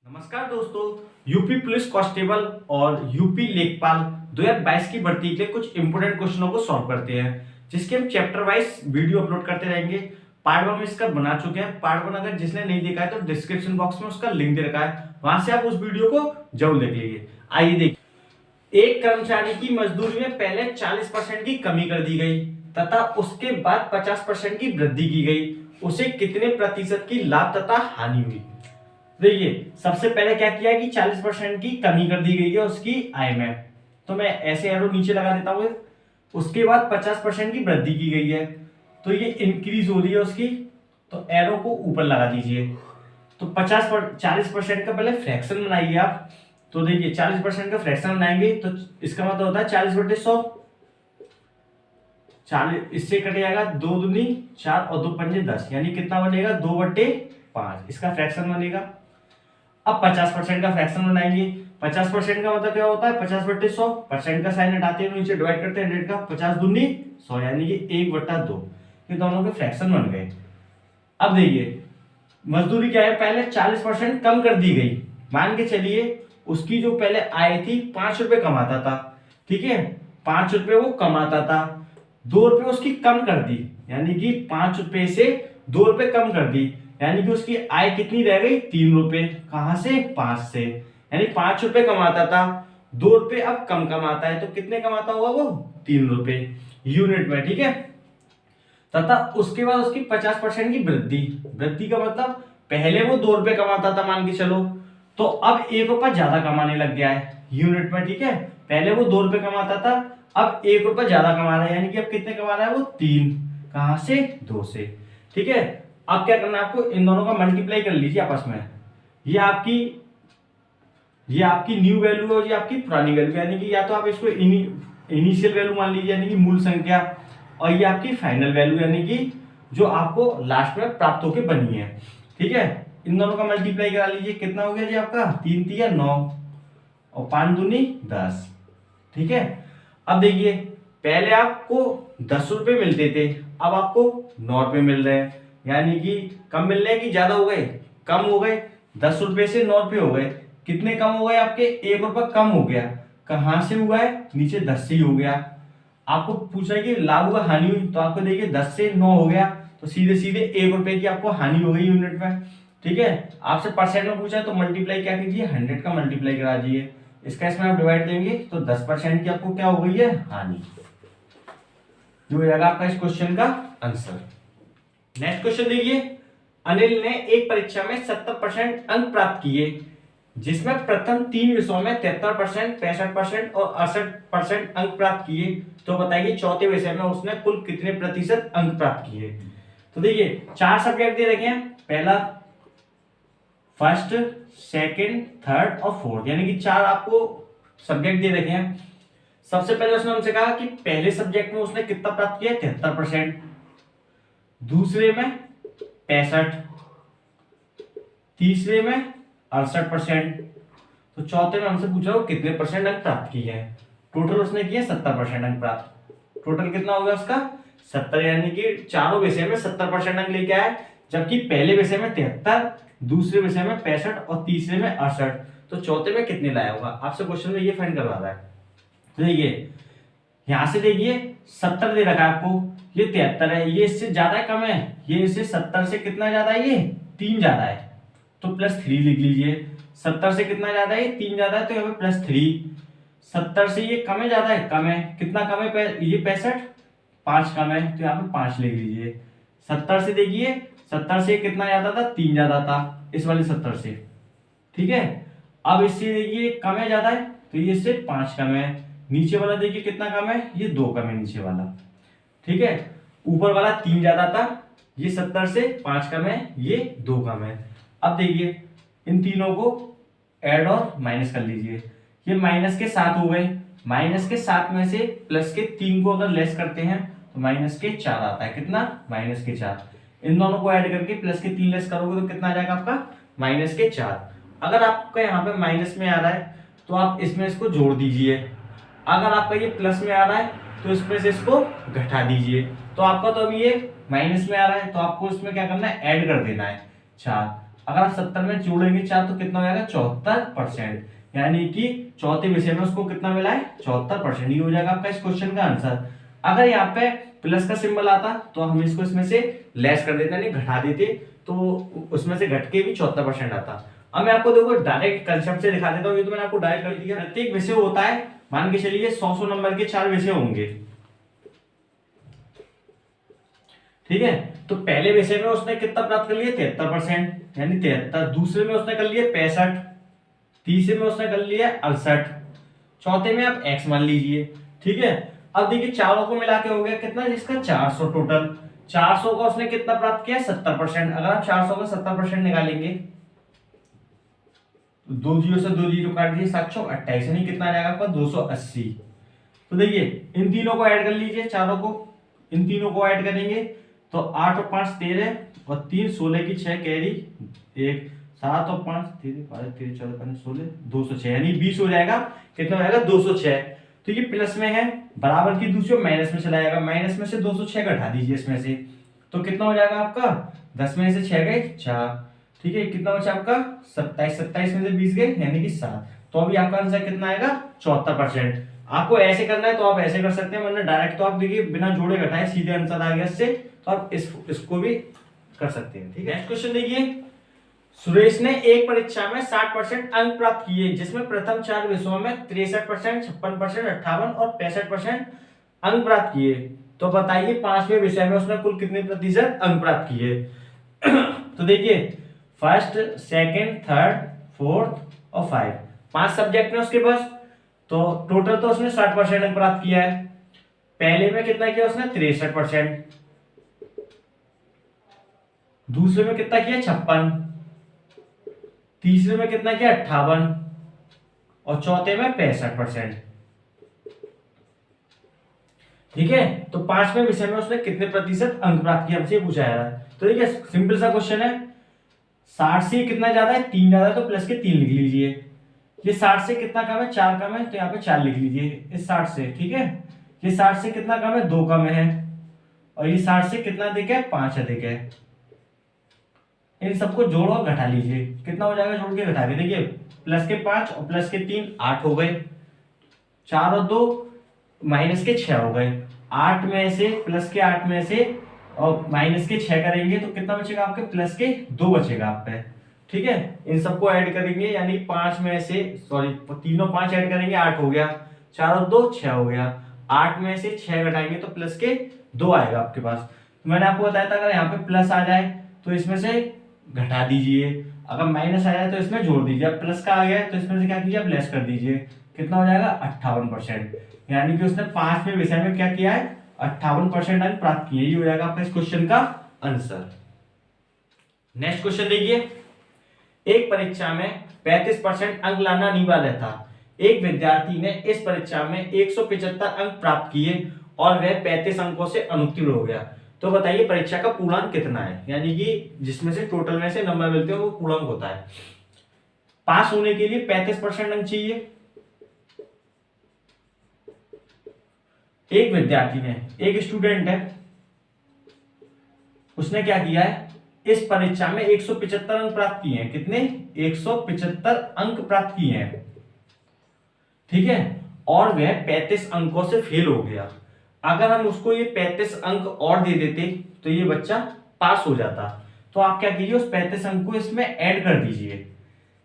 नमस्कार दोस्तों, UP police constable और यूपी लेखपाल 2022 की भर्ती के लिए कुछ इंपोर्टेंट क्वेश्चनों को सॉल्व करते हैं, जिसके हम चैप्टर वाइज वीडियो अपलोड करते रहेंगे। पार्ट 1 में इसका बना चुके हैं। पार्ट 1 अगर जिसने नहीं देखा है तो डिस्क्रिप्शन बॉक्स में उसका लिंक दे रखा है, वहां से आप उस वीडियो को जरूर देख लीजिए। आइए देखिए, एक कर्मचारी की मजदूरी में पहले 40% की कमी कर दी गई तथा उसके बाद 50% की वृद्धि की गई। उसे कितने प्रतिशत की लाभ तथा हानि हुई? देखिए, सबसे पहले क्या किया है कि 40% की कमी कर दी गई है उसकी आय में, तो मैं ऐसे एरो नीचे लगा देता हूं। उसके बाद 50% की वृद्धि की गई है, तो ये इंक्रीज हो रही है उसकी, तो एरो को ऊपर लगा दीजिए। तो 40% का पहले फ्रैक्शन बनाइए आप। तो देखिए, 40% का फ्रैक्शन बनाएंगे तो इसका मतलब होता है 40/100। 40 इससे कट जाएगा 2 दूनी 4 और 2 पंजे 10, यानी कितना बनेगा 2/5 इसका फ्रैक्शन बनेगा। अब 50% का फ्रैक्शन बनाएंगे। 50% का मतलब क्या होता है 50/100। परसेंट का साइन हटाते हैं, नीचे डिवाइड करते हैं 100 का। 50 दूनी 100, यानी कि 1/2। ये दोनों के फ्रैक्शन बन गए। अब देखिए, मजदूरी क्या है, पहले 40% कम कर दी गई। मान के चलिए उसकी जो पहले आय थी 5 रुपए कमाता था, ठीक है, 5 रुपए वो कमाता था, 2 रुपए उसकी कम कर दी, यानी कि 5 रुपए से 2 रुपए कम कर दी, यानी कि उसकी आय कितनी रह गई 3 रुपए। कहां से? 5 से। यानी 5 रुपए कमाता था, 2 रुपए अब कम कमाता है, तो कितने कमाता होगा वो? 3 रुपए यूनिट में, ठीक है। तथा उसके बाद उसकी 50% की वृद्धि। वृद्धि का मतलब पहले वो 2 रुपए कमाता था मान के चलो, तो अब 1 रुपया ज्यादा कमाने लग गया है यूनिट में, ठीक है। पहले वो 2 रुपए कमाता था, अब 1 रुपया ज्यादा कमा रहा है, यानी कि अब कितने कमा रहा है वो? 3। कहां से? 2 से, ठीक है। अब क्या करना है आपको, इन दोनों का मल्टीप्लाई कर लीजिए आपस में। ये आपकी न्यू वैल्यू है और ये आपकी पुरानी वैल्यू, यानी कि या तो आप इसको इनिशियल वैल्यू मान लीजिए, यानी कि मूल संख्या, और ये आपकी फाइनल वैल्यू, यानी कि जो आपको लास्ट में प्राप्त होकर बनी है, ठीक है। इन दोनों का मल्टीप्लाई करा लीजिए, कितना हो गया जी आपका? 3 तिया 9 और 5 दूनी 10, ठीक है। अब देखिए, पहले आपको 10 रुपए मिलते थे, अब आपको 9 रुपए मिल रहे हैं, यानी कि कम मिल रहे हैं कि ज्यादा हो गए? कम हो गए। 10 रुपए से 9 रुपए हो गए, कितने कम हो गए आपके? 1 रुपया कम हो गया। कहां से हुआ है? नीचे 10 से ही हो गया। आपको पूछा है कि लाभ हुआ हानि हुई, तो आपको देखिए 10 से 9 हो गया, तो सीधे सीधे 1 रुपए की आपको हानि हो गई यूनिट में, ठीक है। आपसे परसेंट में पूछा है तो मल्टीप्लाई क्या कीजिए, 100 का मल्टीप्लाई करा दीजिए। इसका इसमें आप डिवाइड देंगे तो 10% की आपको क्या हो गई है? हानि। जो हो जाएगा आपका इस क्वेश्चन का आंसर। नेक्स्ट क्वेश्चन देखिए, अनिल ने एक परीक्षा में 70% अंक प्राप्त किए, जिसमें प्रथम 3 विषयों में 73%, 65% और 68% अंक प्राप्त किए। तो बताइए चौथे विषय में उसने कुल कितने प्रतिशत अंक प्राप्त किए? तो देखिए, 4 सब्जेक्ट दे रखे हैं, पहला, फर्स्ट, सेकंड, थर्ड और फोर्थ, यानी कि 4 आपको सब्जेक्ट दे रखे हैं। सबसे पहले उसने हमसे कहा कि पहले सब्जेक्ट में उसने कितना प्राप्त किया? 73%, दूसरे में 65, तीसरे में 68%, तो चौथे में हमसे पूछा कितने परसेंट अंक प्राप्त किए हैं। टोटल उसने किया 70% अंक प्राप्त। टोटल कितना हो गया उसका? 70, यानी कि चारों विषय में 70% अंक लेके आए, जबकि पहले विषय में 73, दूसरे विषय में 65 और तीसरे में 68, तो चौथे में कितने लाया होगा? आपसे क्वेश्चन में ये फाइंड करवा रहा है। तो देखिए, यहां से देखिए 70 दे रखा है आपको, ये 73 है, ये इससे ज्यादा है कम है? ये इससे 70 से कितना ज्यादा है? ये 3 ज्यादा है, तो +3 लिख लीजिए। 70 से कितना ज्यादा है? 3 ज्यादा है, तो यहाँ पे +3। 70 से ये कम है ज्यादा है? कम है। कितना कम है? ये 65, 5 कम है, तो यहाँ पे 5 लिख लीजिए। 70 से देखिए, 70 से कितना ज्यादा था? 3 ज्यादा था इस वाले 70 से, ठीक है। अब इससे देखिए कम है ज्यादा है, तो ये इससे 5 कम है। नीचे वाला देखिए कितना कम है? ये 2 कम है नीचे वाला, ठीक है। ऊपर वाला 3 ज्यादा था, ये 70 से 5 कम है, ये 2 कम है। अब देखिए, इन तीनों को ऐड और माइनस कर लीजिए। ये माइनस के 7 हो गए, माइनस के 7 में से प्लस के 3 को अगर लेस करते हैं तो माइनस के 4 आता है। कितना? माइनस के 4। इन दोनों को ऐड करके प्लस के 3 लेस करोगे तो कितना आ जाएगा आपका? माइनस के 4। अगर आपका यहाँ पे माइनस में आ रहा है तो आप इसमें इसको जोड़ दीजिए, अगर आपका ये प्लस में आ रहा है तो इसमें से इसको घटा दीजिए। तो आपका तो अभी ये माइनस में आ रहा है, तो आपको इसमें क्या करना है? ऐड कर देना है 4। अगर आप 70 में जोड़ेंगे 4 तो कितना हो जाएगा 74%, यानी कि चौथे विषय में उसको कितना मिला है 74%। ये हो जाएगा आपका इस क्वेश्चन का आंसर। अगर यहाँ पे प्लस का सिंबल आता तो हम इसको इसमें से लेस कर देते यानी घटा देते, तो उसमें से घट के भी 74% आता। अब मैं आपको देखो डायरेक्ट कंसेप्ट से दिखा देता हूँ। ये तो मैंने आपको डायरेक्ट कर दिया। प्रत्येक विषय होता है, मान के चलिए 100 नंबर के 4 विषय होंगे, ठीक है। तो पहले विषय में उसने कितना प्राप्त कर लिया 73%, यानी 73। दूसरे में उसने कर लिया 65, तीसरे में उसने कर लिया 68, चौथे में आप x मान लीजिए, ठीक है। अब देखिए चारों को मिला के हो गया कितना, जिसका 400 टोटल। 400 का उसने कितना प्राप्त किया 70%। अगर आप 400 का 70% निकालेंगे तो 2 जीरो से 2 जीरो काट दिए 728, यानी कितना आ जाएगा आपका 280। तो देखिए इन तीनों को ऐड कर लीजिए, चारों को, इन तीनों को ऐड करेंगे तो 8 और 5 13 और 3 16 की 6 कैरी 1, 7 और 5 13 12 13 14 15 16 206, यानी 20 हो जाएगा। कितना हो जाएगा 206। तो ये प्लस में है, बराबर की दूसरी माइनस में चला जाएगा, माइनस में से 206 घटा दीजिए इसमें से, तो कितना हो जाएगा आपका 10 में से 6 गए 4, ठीक है। कितना बचा आपका 27, 27 में से 20 गए यानी कि 7। तो अभी आपका आंसर कितना आएगा 74%। आपको ऐसे करना है तो आप ऐसे कर सकते हैं, वरना डायरेक्ट तो आप देखिए बिना जोड़े घटाए सीधे आंसर आ गया इससे, तो आप इसको भी कर सकते हैं, ठीक है। नेक्स्ट क्वेश्चन देखिए, सुरेश ने एक परीक्षा में 60% अंक प्राप्त किए, जिसमें प्रथम 4 विषयों में 63%, 56%, 58 और 65% अंक प्राप्त किए। तो बताइए 5वें विषय में उसने कुल कितने प्रतिशत अंक प्राप्त किए। तो देखिए फर्स्ट, सेकंड, थर्ड, फोर्थ और 5, 5 सब्जेक्ट में उसके पास, तो टोटल तो उसने 60% अंक प्राप्त किया है। पहले में कितना किया उसने 63%, दूसरे में कितना किया 56, तीसरे में कितना किया 58 और चौथे में 65%, ठीक है। तो 5वें विषय में उसने कितने प्रतिशत अंक प्राप्त किए हमसे पूछा है। तो देखिए सिंपल सा क्वेश्चन है, 60 से कितना ज्यादा है 3 ज्यादा है, तो प्लस के 3 लिख लीजिए। ये 60 से कितना कम है 4 कम है, तो यहाँ पे 4 लिख लीजिए इस 60 से, ठीक है। ये 60 से कितना कम है 2 कम है, और ये 60 से कितना अधिक है 5 अधिक है। इन सबको जोड़ो और घटा लीजिए, कितना हो जाएगा जोड़ के घटा के देखिए, प्लस के 5 और प्लस के 3 8 हो गए, 4 और 2 माइनस के 6 हो गए। 8 में से प्लस के 8 में से और माइनस के 6 करेंगे तो कितना बचेगा आपके प्लस के 2 बचेगा आप पे, ठीक है। इन सबको ऐड करेंगे यानी 5 में से सॉरी तीनों 5 ऐड करेंगे 8 हो गया, 4 और 2 6 हो गया। 8 में से 6 घटाएंगे तो प्लस के 2 आएगा आपके पास। तो मैंने आपको बताया था अगर यहाँ पे प्लस आ जाए तो इसमें से घटा दीजिए, अगर माइनस आ जाए तो इसमें जोड़ दीजिए। अब प्लस का आ गया है तो इसमें से क्या कीजिए आप लेस कर दीजिए, कितना हो जाएगा 58%, यानी कि उसने 5वें विषय में क्या किया है 58% अंक प्राप्त किए। ये हो जाएगा आपका इस क्वेश्चन का आंसर। नेक्स्ट क्वेश्चन देखिए, एक परीक्षा में 35% अंक लाना अनिवार्य था। एक विद्यार्थी ने इस परीक्षा में 175 अंक प्राप्त किए और वह 35 अंकों से अनुत्तीर्ण हो गया। तो बताइए परीक्षा का पूर्णांक कितना है, यानी कि जिसमें से टोटल में से नंबर मिलते हैं वो पूर्णांक होता है। पास होने के लिए 35% अंक चाहिए। एक विद्यार्थी ने, एक स्टूडेंट है, उसने क्या किया है इस परीक्षा में 175 अंक प्राप्त किए हैं। कितने 175 अंक प्राप्त किए हैं, ठीक है। और वह 35 अंकों से फेल हो गया। अगर हम उसको ये 35 अंक और दे देते तो ये बच्चा पास हो जाता। तो आप क्या कीजिए उस 35 अंक को इसमें ऐड कर दीजिए।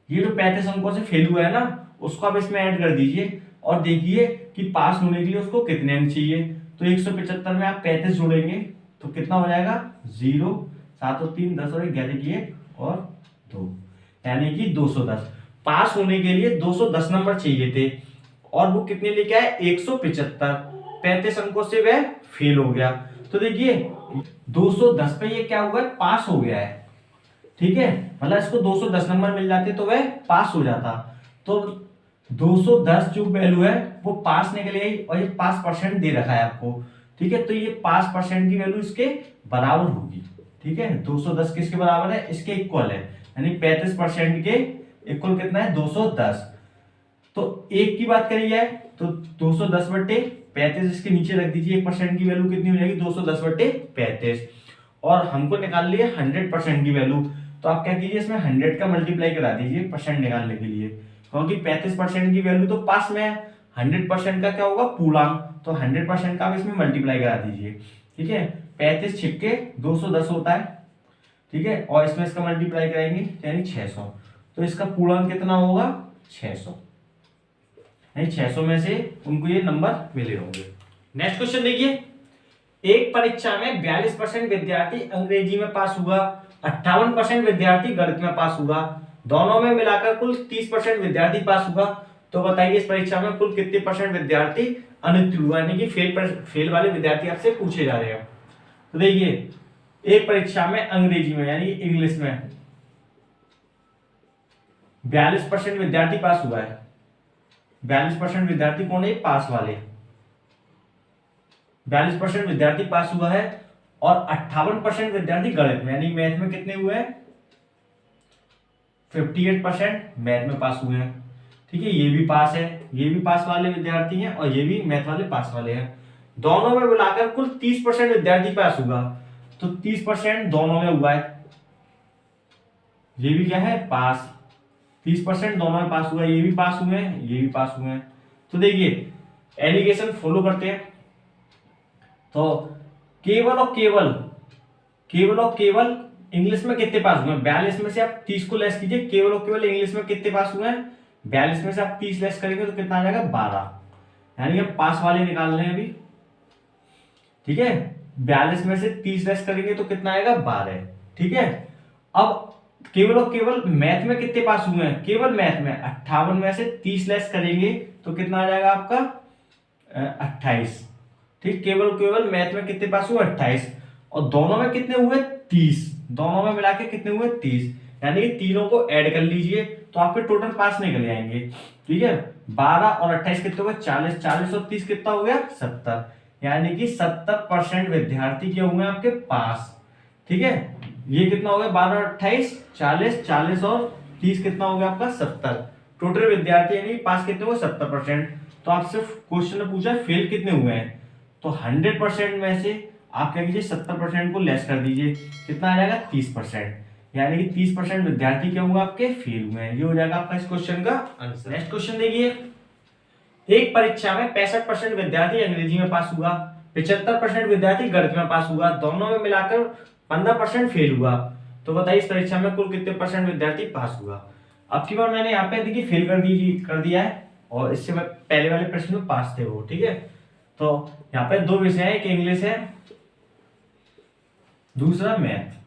ये जो 35 अंकों से फेल हुआ है ना उसको आप इसमें ऐड कर दीजिए और देखिए कि पास होने के लिए उसको कितने अंक चाहिए। तो 175 में आप 35 जोड़ेंगे तो कितना हो जाएगा 0, 7 और 3 10 और 11 किए और 2, यानी कि 210। पास होने के लिए 210 नंबर चाहिए थे और वो कितने लेके आए 175। 35 अंकों से वह फेल हो गया। तो देखिए 210 पे ये क्या हुआ है पास हो गया है, ठीक है। मतलब इसको 210 नंबर मिल जाते तो वह पास हो जाता। तो 210 जो वैल्यू है वो पास निकल गई और ये पास परसेंट दे रखा है आपको, ठीक है। तो ये पास परसेंट की वैल्यू इसके बराबर होगी, ठीक है। 210 किसके बराबर है इसके इक्वल है, यानी 35% के इक्वल कितना है 210। तो एक की बात करी जाए तो 210 बट्टे 35 इसके नीचे रख दीजिए, 1% की वैल्यू कितनी हो जाएगी 210 बट्टे 35। और हमको निकाल लिया 100% की वैल्यू, तो आप क्या कीजिए, इसमें 100 का मल्टीप्लाई करा दीजिए परसेंट निकालने के लिए, क्योंकि 35% की वैल्यू तो पास में है, 100% का क्या होगा पूर्णांक, तो 100% का आप इसमें मल्टीप्लाई करा दीजिए। ठीक है, 35 छिक्के 210 होता है। ठीक है, और इसमें इसका मल्टीप्लाई करेंगे यानी 600, तो इसका पूर्णांक कितना होगा 600, यानी 600 में से उनको ये नंबर मिले होंगे। नेक्स्ट क्वेश्चन देखिए, एक परीक्षा में 42% विद्यार्थी अंग्रेजी में पास हुआ, 58% विद्यार्थी गणित में पास हुआ, दोनों में मिलाकर कुल 30% विद्यार्थी पास हुआ, तो बताइए इस परीक्षा में कुल कितने परसेंट विद्यार्थी अनुत्तीर्ण हुआ, यानी कि फेल वाले विद्यार्थी आपसे पूछे जा रहे हैं। तो देखिए, एक परीक्षा में अंग्रेजी में यानी इंग्लिश में 42% विद्यार्थी पास हुआ है। 42% विद्यार्थी कौन है, पास वाले, 42% विद्यार्थी पास हुआ है, और 58% विद्यार्थी गणित में यानी मैथ में कितने हुए हैं, 58% मैथ में पास हुए हैं। ठीक है, ये भी पास है, ये भी पास वाले विद्यार्थी हैं, और ये भी मैथ वाले पास वाले हैं। दोनों में मिलाकर कुल 30% विद्यार्थी पास हुआ, तो 30% दोनों में हुआ है, ये भी क्या है पास, 30% दोनों में पास हुआ है, ये भी पास हुए हैं, ये भी पास हुए हैं। तो देखिए एलिगेशन फॉलो करते हैं, तो केवल और केवल इंग्लिश में कितने पास हुए हैं, 42 में से आप 30 को लेस कीजिए, केवल और केवल इंग्लिश में कितने पास हुए हैं, 42 में से आप 30 लेस करेंगे तो कितना आ जाएगा 12, यानी हम पास वाले निकाल रहे हैं अभी। ठीक है, 42 में से 30 लेस करेंगे तो कितना आएगा 12। ठीक है, अब केवल और केवल मैथ में कितने पास हुए हैं, केवल मैथ में 58 में से 30 लेस करेंगे तो कितना आ जाएगा आपका 28। ठीक, केवल मैथ में कितने पास हुए 28, और दोनों में कितने हुए 30, दोनों में मिला के कितने हुए 30, यानी कि तीनों को ऐड कर लीजिए तो आपके टोटल पास निकल जाएंगे। ठीक है, 12 और 28 कितने हुए 40, 40 और 30 कितना हो गया 70, यानी कि 70% विद्यार्थी क्या हुए आपके पास। ठीक है, ये कितना हो गया 12 और 28 40, 40 और 30 कितना हो गया आपका 70, टोटल विद्यार्थी यानी पास कितने हुए 70%। तो आपसे क्वेश्चन ने पूछा फेल कितने हुए हैं, तो 100% में से आप क्या कीजिए 70% को लेस कर दीजिए, कितना आ जाएगा 30%, यानी कि 30% विद्यार्थी क्या हुआ आपके फेल हुए हैं। ये हो जाएगा आपका इस क्वेश्चन का आंसर। नेक्स्ट क्वेश्चन देखिए, एक परीक्षा में 65% विद्यार्थी अंग्रेजी में पास हुआ, 75% विद्यार्थी गणित में पास हुआ, दोनों में मिलाकर 15% फेल हुआ, तो बताइए इस परीक्षा में कुल कितने परसेंट विद्यार्थी पास हुआ। अब की बार मैंने यहाँ पे देखिए फेल कर दिया है, और इससे पहले वाले प्रश्न में पास थे वो। ठीक है, तो यहाँ पे दो विषय है, एक इंग्लिश है दूसरा मैथ।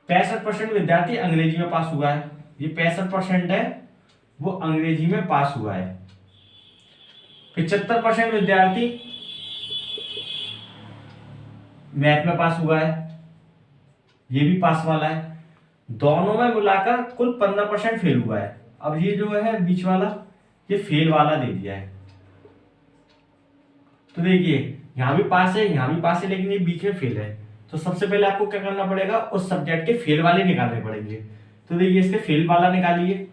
65% विद्यार्थी अंग्रेजी में पास हुआ है, ये 65% है वो अंग्रेजी में पास हुआ है। 75% विद्यार्थी मैथ में पास हुआ है, ये भी पास वाला है, दोनों में मिलाकर कुल 15% फेल हुआ है। अब ये जो है बीच वाला ये फेल वाला दे दिया है, तो देखिए यहां भी पास है यहां भी पास है, लेकिन ये बीच में फेल है, तो सबसे पहले आपको क्या करना पड़ेगा उस सब्जेक्ट के फेल वाले निकालने पड़ेंगे। तो देखिए इसके फेल वाला निकालिए,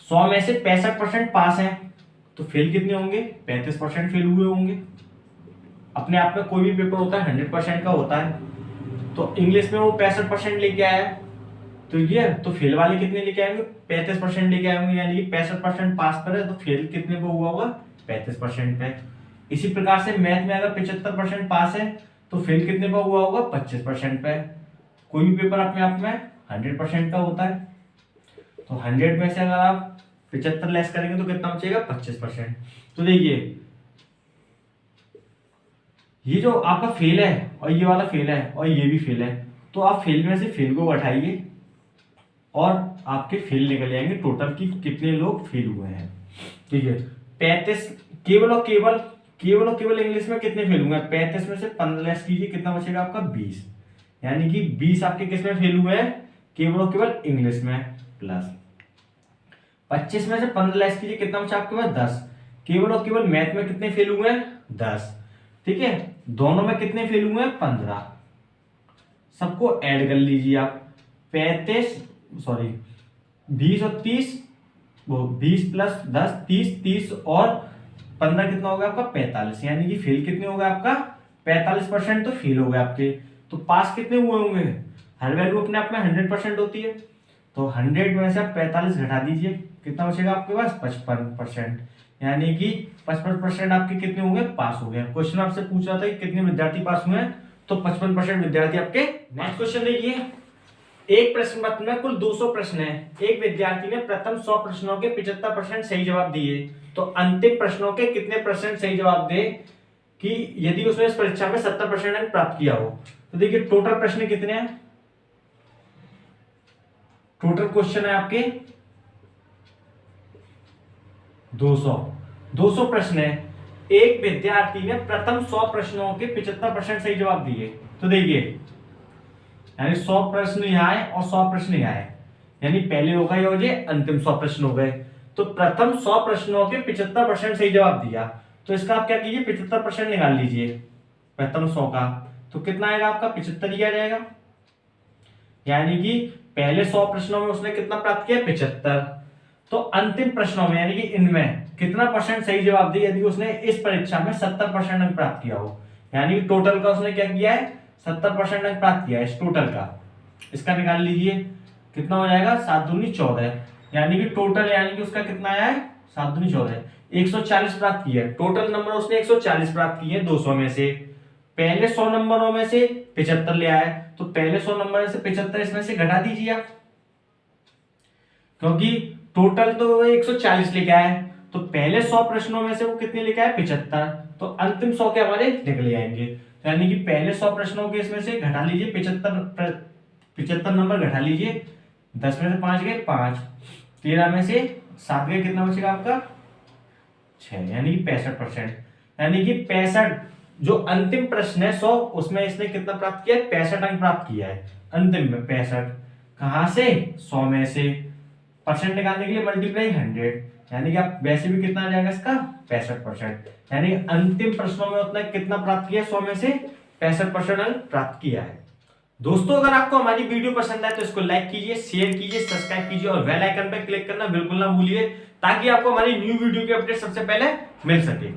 100 में से 65% पास है, तो फेल कितने होंगे 35% फेल हुए होंगे। अपने आप में कोई भी पेपर होता है 100% का होता है, तो इंग्लिश में वो 65% लेके आया, तो ये तो फेल वाले कितने लेके आएंगे 35% लेके आएंगे, यानी कि 65% पास पर है, तो फेल कितने पे हुआ होगा 35% पे। इसी प्रकार से मैथ में अगर 75% पास है तो फेल कितने पे हुआ होगा 25% पे। कोई भी पेपर अपने आप में 100% का होता है, तो 100 में से अगर आप 75 लेस करेंगे तो कितना बचेगा 25%। तो देखिए ये जो आपका फेल है और ये वाला फेल है और ये भी फेल है, तो आप फेल में से फेल को घटाइए और आपके फेल निकल जाएंगे टोटल की कितने लोग फेल हुए हैं। ठीक है, 35 केवल और केवल इंग्लिश में कितने फेल हुए हैं, 35 में से 15 लेस कीजिए कितना बचेगा आपका 20, यानी कि 20 आपके किस में फेल हुए हैं केवल और केवल इंग्लिश में, प्लस 25 में से 15 लेस कीजिए कितना बचा आपके पास 10, केवल और केवल मैथ में कितने फेल हुए हैं 10। ठीक है, दोनों में कितने फेल हुए हैं 15, सबको ऐड कर लीजिए आप, 20 और 30, वो 20 प्लस 10 30 और 15 कितना होगा आपका 45, यानी कि फेल कितने हो गए आपका 45% तो फेल हो गए आपके। तो पास कितने हुए होंगे, हर वैल्यू अपने आप में 100% होती है, तो 100 में से आप 45 घटा दीजिए, कितना बचेगा आपके पास 55%, यानी कि 55% आपके कितने होंगे, पास हो गए। क्वेश्चन आपसे पूछ रहा था कि कितने विद्यार्थी पास हुए हैं, तो 55% विद्यार्थी आपके। नेक्स्ट क्वेश्चन देखिए, एक प्रश्न पत्र में कुल 200 प्रश्न है, एक विद्यार्थी ने प्रथम 100 प्रश्नों के 75% सही जवाब दिए, तो अंतिम प्रश्नों के कितने % सही जवाब दे कि यदि उसने इस परीक्षा में 70% अंक प्राप्त किया हो। तो देखिए टोटल प्रश्न कितने हैं, टोटल क्वेश्चन है आपके 200 प्रश्न है, एक विद्यार्थी ने प्रथम 100 प्रश्नों के 75% सही जवाब दिए। तो देखिए यानी 100 प्रश्न यहाँ आए और 100 प्रश्न यहाँ आए, यानी पहले हो गए और ये अंतिम 100 प्रश्न हो गए। तो प्रथम 100 प्रश्नों के 75% सही जवाब दिया, तो इसका आप क्या कीजिए 75% निकाल लीजिए प्रथम 100 का, तो कितना आएगा आपका 75 ही आ जाएगा, यानी कि पहले 100 प्रश्नों में उसने कितना प्राप्त किया 75, तो अंतिम प्रश्नों में यानी कि इनमें कितना % सही जवाब दिया यदि उसने इस परीक्षा में 70% अंक प्राप्त किया हो, यानी टोटल का उसने क्या किया है 70% अंक प्राप्त किया है इस टोटल का। इसका निकाल लीजिए कितना हो जाएगा 7 दूनी 14, यानी कि टोटल यानी कि उसका कितना आया है 7 दूनी 14, 140 प्राप्त किया है। टोटल नंबर उसने 140 प्राप्त किए 200 में से, पहले 100 नंबरों में से 75 ले आया, तो पहले 100 नंबर में से 75 इसमें से घटा दीजिए आप, क्योंकि टोटल तो 140 लेके आए, तो पहले 100 प्रश्नों में से वो कितने लेके आए 75, तो अंतिम 100 के हमारे निकले आएंगे, तो यानी कि पहले 100 प्रश्नों के इसमें से घटा लीजिए 75 नंबर घटा लीजिए, 10 में से 5 गए 5, 13 में से 7 गए, कितना बचेगा आपका 6, यानी कि 65%, यानी कि 65 जो अंतिम प्रश्न है 100 उसमें इसने कितना प्राप्त किया है 65 अंक प्राप्त किया है अंतिम में 65, कहां से 100 में से, परसेंट निकालने के लिए मल्टीप्लाई 100, यानी कि आप वैसे भी कितना आ जाएगा इसका 65%, यानी अंतिम प्रश्नों में उतना कितना प्राप्त किया 100 में से 65% अंक प्राप्त किया है। दोस्तों अगर आपको हमारी वीडियो पसंद आए तो इसको लाइक कीजिए, शेयर कीजिए, सब्सक्राइब कीजिए और बेल आइकन पर क्लिक करना बिल्कुल ना भूलिए, ताकि आपको हमारी न्यू वीडियो की अपडेट सबसे पहले मिल सके।